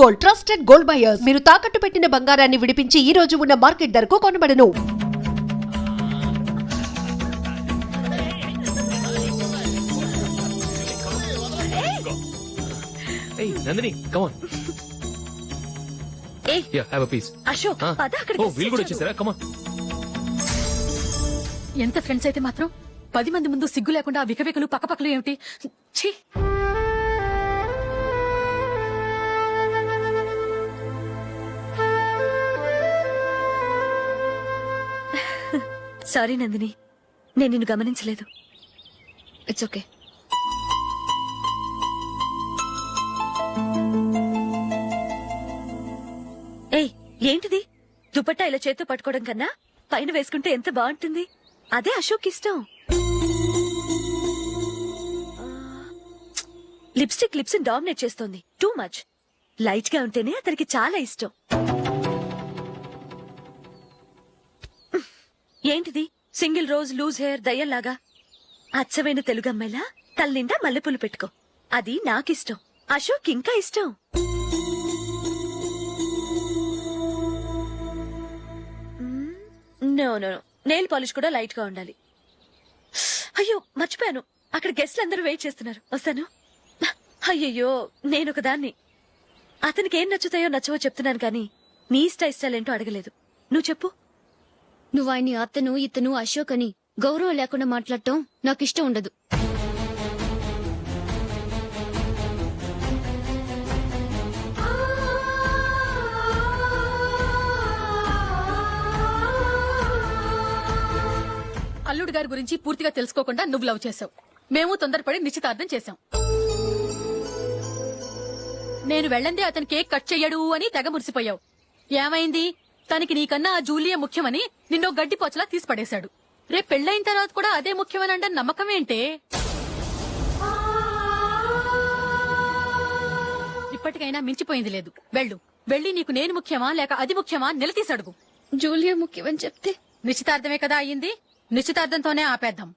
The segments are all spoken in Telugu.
Gold, trusted gold buyers. మీరు తాకట్టు పెట్టిన బంగారాన్ని విడిపించి ఈ రోజు ఉన్న మార్కెట్ ధరకు కొనబడను. Hey, Nandini, come on. Hey, Here, have a piece. Ashok పద అక్కడికి. Oh, వీళ్ళు కూడా వచ్చేసారా? Come on. ఎంత ఫ్రెండ్స్ అయితే మాత్రం 10 మంది ముందు సిగ్గు లేకుండా వికవికలు పక్కపక్కలు ఏమిటి? ఛీ. సారీ నందిని, నేను నిన్ను గమనించలేదు. It's okay. ఏయ్, ఏంటిది? దుపట్టా ఇలా చేత్తో పట్టుకోవడం కన్నా పైన వేసుకుంటే ఎంత బాగుంటుంది. అదే అశోక్ ఇష్టం. లిప్స్టిక్ లిప్స్ డామినేట్ చేస్తోంది. Too much. లైట్ గా ఉంటేనే అతనికి చాలా ఇష్టం. ఏంటిది? సింగిల్ రోజ్ లూజ్ హెయిర్ దయ్యంలాగా. అచ్చమైన తెలుగు అమ్మాయిలా తల్లిండా మల్లెపూలు పెట్టుకో. అది నాకిష్టం. అశోక్ ఇంకా ఇష్టం. No no no, nail polish కూడా లైట్ గా ఉండాలి. అయ్యో మర్చిపోయాను, అక్కడ గెస్ట్లు అందరూ వెయిట్ చేస్తున్నారు. వస్తాను. అయ్యయ్యో, నేనొక దాన్ని. అతనికి ఏం నచ్చుతాయో నచ్చవో చెప్తున్నాను కానీ నీ ఇష్టాలేంటో అడగలేదు. నువ్వు చెప్పు. నువ్వు ఆయన్ని అతను ఇతను అశోక్ అని గౌరవం లేకుండా మాట్లాడటం నాకు ఇష్టం ఉండదు. అల్లుడు గారి గురించి పూర్తిగా తెలుసుకోకుండా నువ్వు లవ్ చేసావు. మేము తొందరపడి నిశ్చితార్థం చేశాం. నేను వెళ్ళందే అతని కేక్ కట్ చెయ్యడు అని తెగ మురిసిపోయావు. ఏమైంది? తనకి నీకన్నా ఆ జూలియే ముఖ్యమని నిన్నో గడ్డి పోచలా తీసి పడేశాడు. రేపు పెళ్లైన తర్వాత కూడా అదే ముఖ్యమని అంటే నమ్మకం ఏంటే? ఇప్పటికైనా మించిపోయింది లేదు. వెళ్ళు. వెళ్ళి నీకు నేను ముఖ్యమా లేక అది ముఖ్యమా నిలదీసి అడుగు. జూలియా ముఖ్యమని చెప్తే నిశ్చితార్థమే కదా అయ్యింది. నిశ్చితార్థంతోనే ఆపేద్దాం.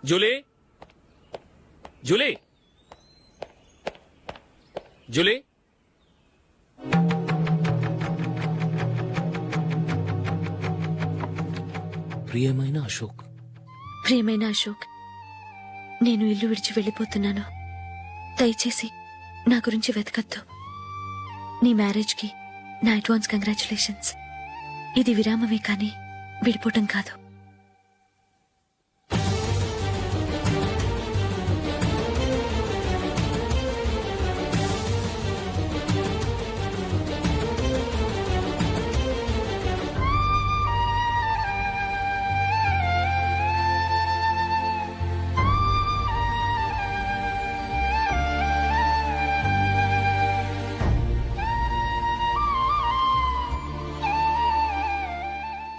Julie, Julie, Julie. ప్రియమైన అశోక్. ప్రియమైన అశోక్, నేను ఇల్లు విడిచి వెళ్ళిపోతున్నాను. దయచేసి నా గురించి వెతకద్దు. నీ మ్యారేజ్కి నా అడ్వాన్స్ కంగ్రాచులేషన్స్. ఇది విరామమే కానీ విడిపోవటం కాదు.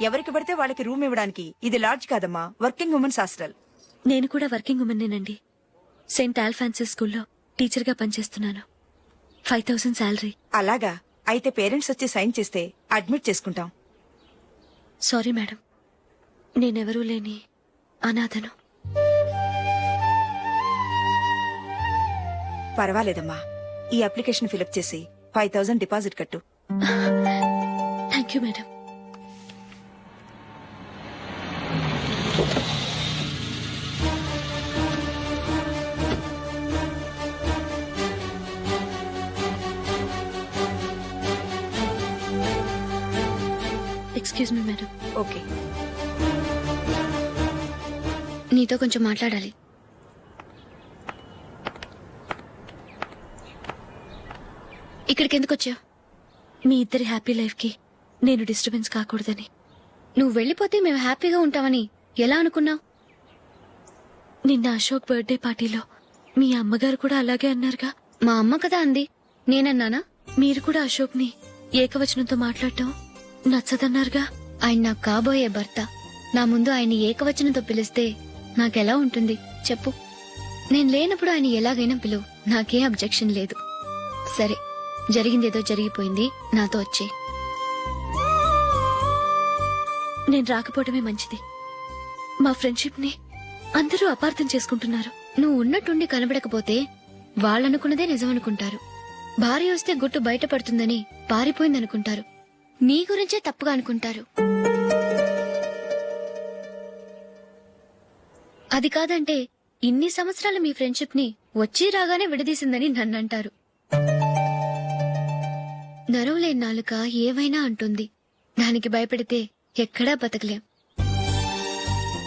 ఎవరికి పడితే వాళ్ళకి రూమ్ ఇవ్వడానికి ఇది లాడ్జ్ కాదమ్మా, వర్కింగ్ ఉమెన్స్ హాస్టల్. నేను కూడా వర్కింగ్ ఉమెన్నేనండి. సెయింట్ ఆల్ఫాన్సెస్ స్కూల్లో టీచర్గా పనిచేస్తున్నాను. 5000 శాలరీ. అలాగా? అయితే పేరెంట్స్ వచ్చి సైన్ చేస్తే అడ్మిట్ చేసుకుంటాం. సారీ మేడం, నేనెవరూ లేని అనాథను. పర్వాలేదమ్మా, ఈ అప్లికేషన్ ఫిలప్ చేసి 5000 డిపాజిట్ కట్టు. Thank you madam. Excuse me madam. Okay. నీతో కొంచెం మాట్లాడాలి. ఇక్కడికి ఎందుకు వచ్చావు? మీ ఇద్దరి హ్యాపీ లైఫ్ కి నేను డిస్టర్బెన్స్ కాకూడదని. నువ్వు వెళ్ళిపోతే మేము హ్యాపీగా ఉంటామని ఎలా అనుకున్నావు? నిన్న అశోక్ బర్త్డే పార్టీలో మీ అమ్మగారు కూడా అలాగే అన్నారుగా. మా అమ్మ కదా అంది, నేనన్నానా? మీరు కూడా అశోక్ ని ఏకవచనంతో మాట్లాడటం నచ్చదన్నారుగా. ఆయన నాకు కాబోయే భర్త. నా ముందు ఆయన ఏకవచనంతో పిలిస్తే నాకెలా ఉంటుంది చెప్పు? నేను లేనప్పుడు ఆయన ఎలాగైనా పిలువు, నాకే అబ్జెక్షన్ లేదు. సరే, జరిగిందేదో జరిగిపోయింది, నాతో వచ్చే. నేను రాకపోవడమే మంచిది. మా ఫ్రెండ్షిప్ ని అందరూ అపార్థం చేసుకుంటున్నారు. నువ్వు ఉన్నట్టుండి కనబడకపోతే వాళ్ళనుకున్నదే నిజమనుకుంటారు. భార్య వస్తే గుట్టు బయటపడుతుందని పారిపోయిందనుకుంటారు. నీ గురించే తప్పుగా అనుకుంటారు. అది కాదంటే ఇన్ని సంవత్సరాలు మీ ఫ్రెండ్షిప్ ని వచ్చి రాగానే విడదీసిందని నన్నంటారు. నరవలేని నాలుక ఏవైనా అంటుంది. దానికి భయపడితే ఎక్కడా బతకలేం.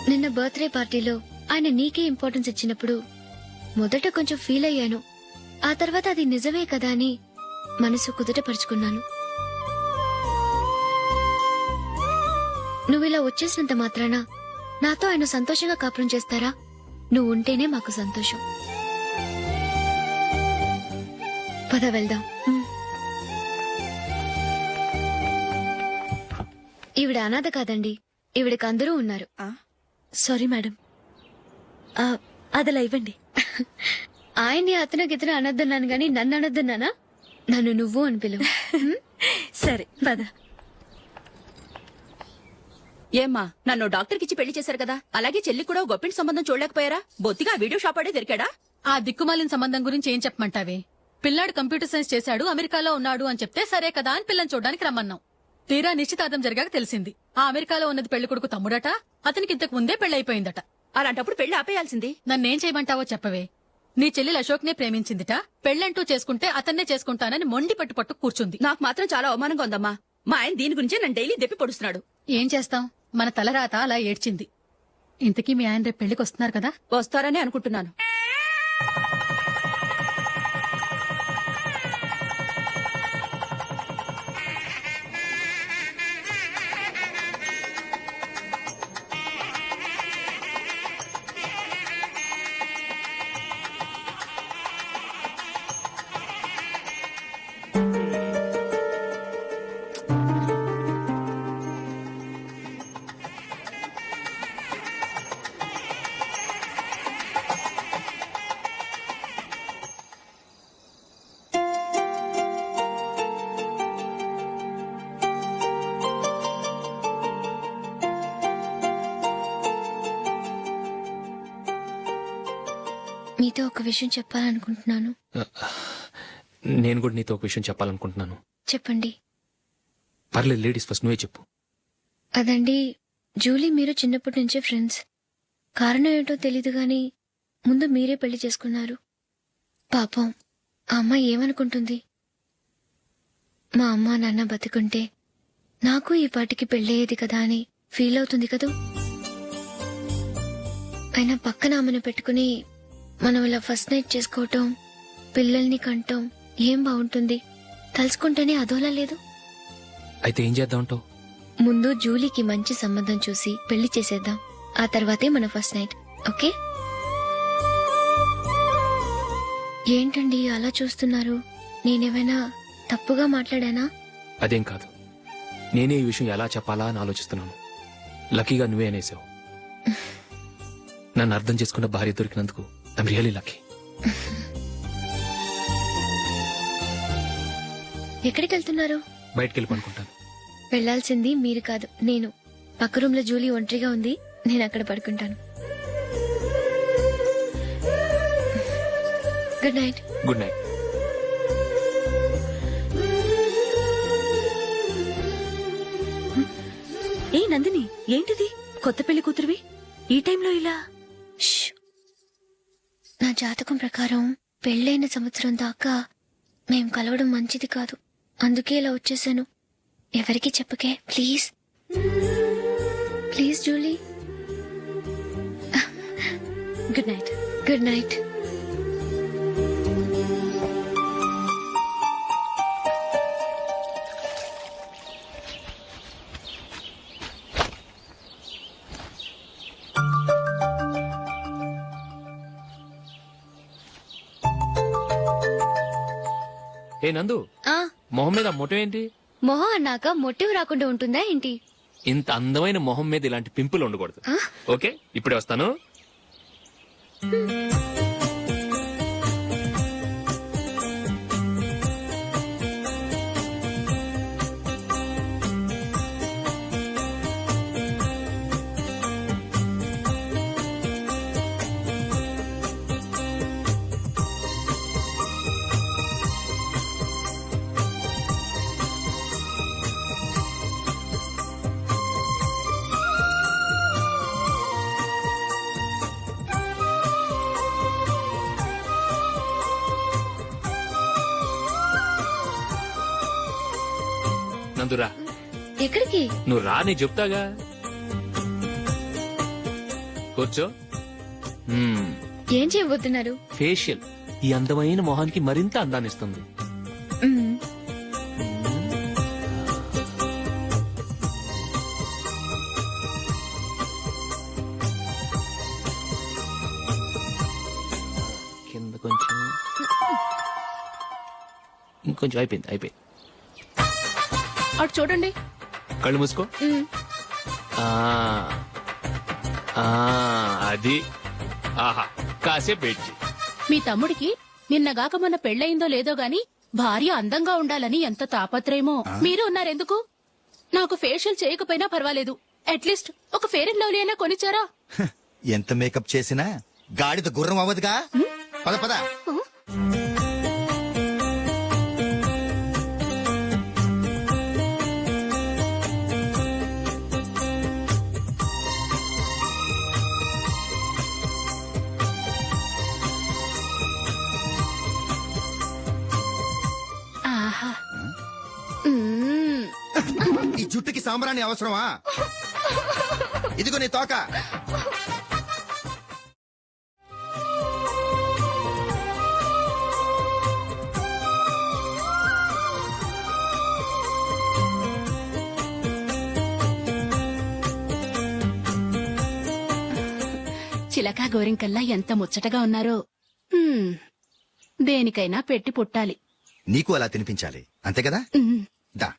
నిన్న బర్త్డే పార్టీలో ఆయన నీకే ఇంపార్టెన్స్ ఇచ్చినప్పుడు మొదట కొంచెం ఫీల్ అయ్యాను. ఆ తర్వాత అది నిజమే కదా అని మనసు కుదుటపరుచుకున్నాను. నువ్విలా వచ్చేసినంత మాత్రాన నాతో ఆయన సంతోషంగా కాపురం చేస్తారా? నువ్వు ఉంటేనే మాకు సంతోషం. పద వెళ్దాం. ఈవిడ అనాథ కాదండి, ఈవిడకి అందరూ ఉన్నారు. Sorry madam. అదలా ఇవ్వండి. ఆయన్ని అతను గితను అనొద్దన్నాను గాని నన్ను అనొద్దన్నానా? నన్ను నువ్వు అని పిలువు. సరే పద. ఏమ్మా, నన్ను డాక్టర్ కిచ్చి పెళ్లి చేశారు కదా, అలాగే చెల్లి కూడా ఓ గొప్పింటి సంబంధం చూడలేకపోయారా? బొత్తిగా ఆ వీడియో షాప్ ఆడే దొరికాడా? ఆ దిక్కుమాలిన సంబంధం గురించి ఏం చెప్పమంటావే? పిల్లాడు కంప్యూటర్ సైన్స్ చేశాడు, అమెరికాలో ఉన్నాడు అని చెప్తే సరే కదా అని పిల్లని చూడడానికి రమ్మన్నాం. తీరా నిశ్చితార్థం జరిగాక తెలిసింది ఆ అమెరికాలో ఉన్నది పెళ్లి కొడుకు తమ్ముడట, అతనికి ఇంతకు ముందే పెళ్లయిపోయిందట. అలాంటప్పుడు పెళ్లి ఆపేయాల్సింది. నన్నేం చేయమంటావో చెప్పవే. నీ చెల్లెలు అశోక్ నే ప్రేమించిందిట, పెళ్లంటూ చేసుకుంటే అతన్నే చేసుకుంటానని మొండి పట్టు కూర్చుంది. నాకు మాత్రం చాలా అవమానంగా ఉందమ్మా. మా ఆయన దీని గురించే నన్ను డైలీ దెప్పి పొడుస్తున్నాడు. ఏం చేస్తాం, మన తలరాత అలా ఏడ్చింది. ఇంతకీ మీ ఆయన రేపు పెళ్లికి వస్తున్నారు కదా? వస్తారని అనుకుంటున్నాను. మీతో ఒక విషయం చెప్పాలనుకుంటున్నాను. నేను కూడా నీతో ఒక విషయం చెప్పాలనుకుంటున్నాను. చెప్పండి. పర్లేదు, లేడీస్ ఫస్ట్, నువ్వే చెప్పు. అదండి, జూలీ మీరు చిన్నప్పటి నుంచే ఫ్రెండ్స్. కారణం ఏంటో తెలీదు గాని ముందు మీరే పెళ్లి చేసుకున్నారు. పాపం ఆ అమ్మాయి ఏమనుకుంటుంది? మా అమ్మ నాన్న బతికుంటే నాకు ఈ పాటికి పెళ్ళయ్యేది కదా అని ఫీల్ అవుతుంది కదూ. అయినా పక్కన ఆమెను పెట్టుకుని మనం ఇలా ఫస్ట్ నైట్ చేసుకోవటం, పిల్లల్ని కంటం ఏం బాగుంటుంది? తలుచుకుంటేనే అదోలా లేదు. అయితే ఏం చేద్దామంటావు? ముందు జూలీకి మంచి సంబంధం చూసి పెళ్లి చేసేద్దాం. ఆ తర్వాతే మన ఫస్ట్ నైట్. ఓకే? ఏంటండి అలా చూస్తున్నారు? నేనేమైనా తప్పుగా మాట్లాడానా? అదేం కాదు, నేనే ఈ విషయం ఎలా చెప్పాలా అని ఆలోచిస్తున్నాను. లక్కీగా నువ్వే అనేసావు. నన్ను అర్థం చేసుకున్న భార్య దొరికినందుకు ఐమ్ రియలీ లక్కీ. ఎక్కడికి వెళ్తున్నారు? బయటికి వెళ్ళి పనుకుంటాను. వెళ్లాల్సింది మీరు కాదు, నేను. పక్క రూమ్ లో జూలీ ఒంటరిగా ఉంది, నేను అక్కడ పడుకుంటాను. Good night. Good night. ఏ నందిని, ఏంటిది? కొత్త పెళ్లి కూతురువి ఈ టైంలో ఇలా? ష్. నా జాతకం ప్రకారం పెళ్ళైన సంవత్సరం దాకా మేం కలవడం మంచిది కాదు. అందుకే ఇలా వచ్చేసాను. ఎవరికి చెప్పకే please. Miss Julie. Good night. Good night. ఏ నందు, ఆ, మొహం మీద మొటం ఏంటి? మొహం అన్నాక మొట్టివి రాకుండా ఉంటుందా ఏంటి? ఇంత అందమైన మొహం మీద ఇలాంటి పింపుల్ ఉండకూడదు. ఆ? ఓకే, ఇప్పుడే వస్తాను. నందురా, ఎక్కడికి? నువ్వు రా, నేను చెప్తాగా. కూర్చో. ఏం చేయబోతున్నారు? ఫేషియల్ ఈ అందమైన మొహానికి మరింత అందాన్నిస్తుంది. మ్మ్. కింద కొంచెం, ఇంకొంచెం. అయిపోయింది. అటు చూడండి. కళ్ళు మూసుకో. మ్మ్. ఆ, ఆ, అది. ఆహా, కాసేపు వెయిట్ చెయ్. మీ తమ్ముడికి నిన్నగాక మొన్న పెళ్ళయిందో లేదో గాని భార్య అందంగా ఉండాలని ఎంత తాపత్రయమో. మీరు ఉన్నారెందుకు? నాకు ఫేషియల్ చేయకపోయినా పర్వాలేదు, అట్లీస్ట్ ఒక ఫేర్ అండ్ లవ్లీ అయినా కొనిచ్చారా? ఎంత మేకప్ చేసినా గాడిద గుర్రం అవ్వదుగా. పద పద. ఆహా, మ్మ్. ఈ జుట్టుకి సాంబ్రాణి అవసరమా? ఇదిగో నీ తోక. చిలకా గోరింకల్లా ఎంత ముచ్చటగా ఉన్నారో. దేనికైనా పెట్టి పుట్టాలి. నీకు అలా తినిపించాలి, అంతే కదా? మ్మ్. దా.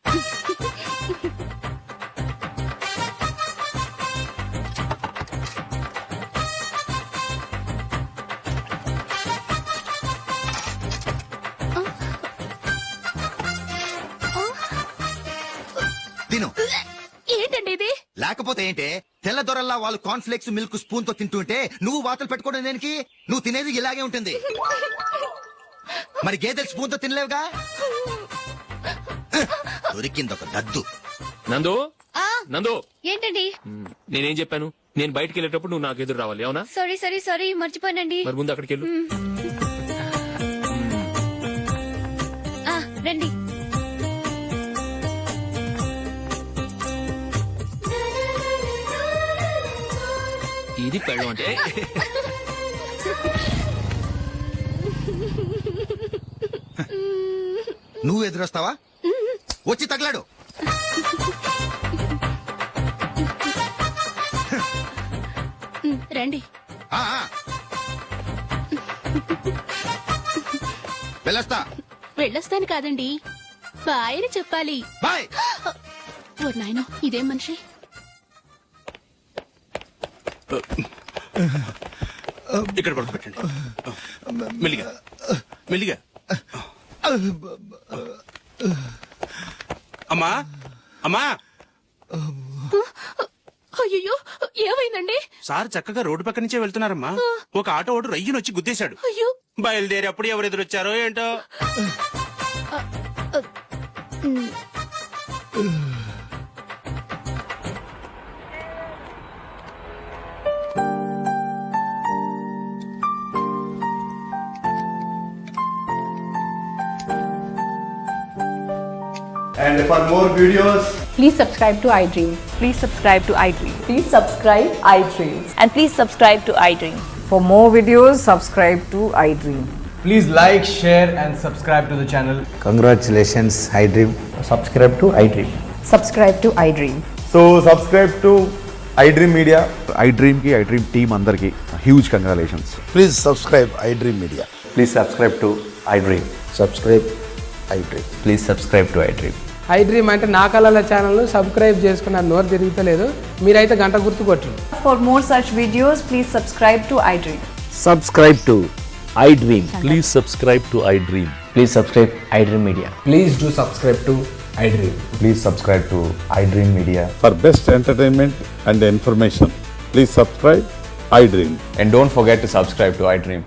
తిను. ఏంటండి ఇది? లేకపోతే ఏంటే, తెల్ల దొరల్లా వాళ్ళు కాన్ఫ్లెక్స్ మిల్క్ స్పూన్ తో తింటుంటే నువ్వు వాతలు పెట్టుకోవడం దేనికి? నువ్వు తినేది ఇలాగే ఉంటుంది. మరి గేదెలు స్పూన్ తో తినలేవుగా. దొరికిందొక దద్దు. నందు, ఆ, నందు, ఏంటండి? నేనేం చెప్పాను? నేను బయటికి వెళ్ళేటప్పుడు నువ్వు నాకు ఎదురు రావాలి, అవునా? సారీ మర్చిపోయానండి. మరి ముందు అక్కడికి వెళ్ళు. ఆ, రండి. ఇది పెళ్ళం అంటే. నువ్వు ఎదురొస్తావా? వచ్చి తగలాడు. రండి. ఆ, ఆ. వెళ్ళొస్తా. వెళ్ళొస్తాను కాదండి, బాయ్ అని చెప్పాలి. బాయ్. ఓ నాయనో, ఇదేం మనిషి? ఇక్కడ పడుకోబెట్టండి. మెల్లిగా మెల్లిగా. అమ్మా అమ్మా, అయ్యో, ఏమైందండి? సార్ చక్కగా రోడ్డు పక్క నుంచే వెళ్తున్నారమ్మా. ఒక ఆటో ఓడు రయ్యనొచ్చి గుద్దేశాడు. అయ్యో, బయలుదేరి అప్పుడు ఎవరు ఎదురొచ్చారో ఏంటో. And for more videos, Please subscribe to iDream. Please subscribe to iDream. Please subscribe iDream. And please subscribe to iDream. For more videos, subscribe to iDream. Please like, share and subscribe to the channel. Congratulations iDream. Subscribe to iDream. Subscribe to iDream. So subscribe to iDream Media. iDream team అందరికి huge congratulations. Please subscribe iDream media. Please subscribe to iDream. Subscribe iDream. Please subscribe to iDream. iDream అంటే నా కళల ఛానల్ సబ్స్క్రైబ్ చేసుకున్న నోరు తిరుగుతలేదు, మీరైతే గంట గుర్తు కొట్టండి. For more such videos, please subscribe to iDream. Subscribe to iDream. Please subscribe to iDream. Please subscribe iDream Media. Please do subscribe to iDream. Please subscribe to iDream Media. For best entertainment and information, please subscribe iDream. And don't forget to subscribe to iDream.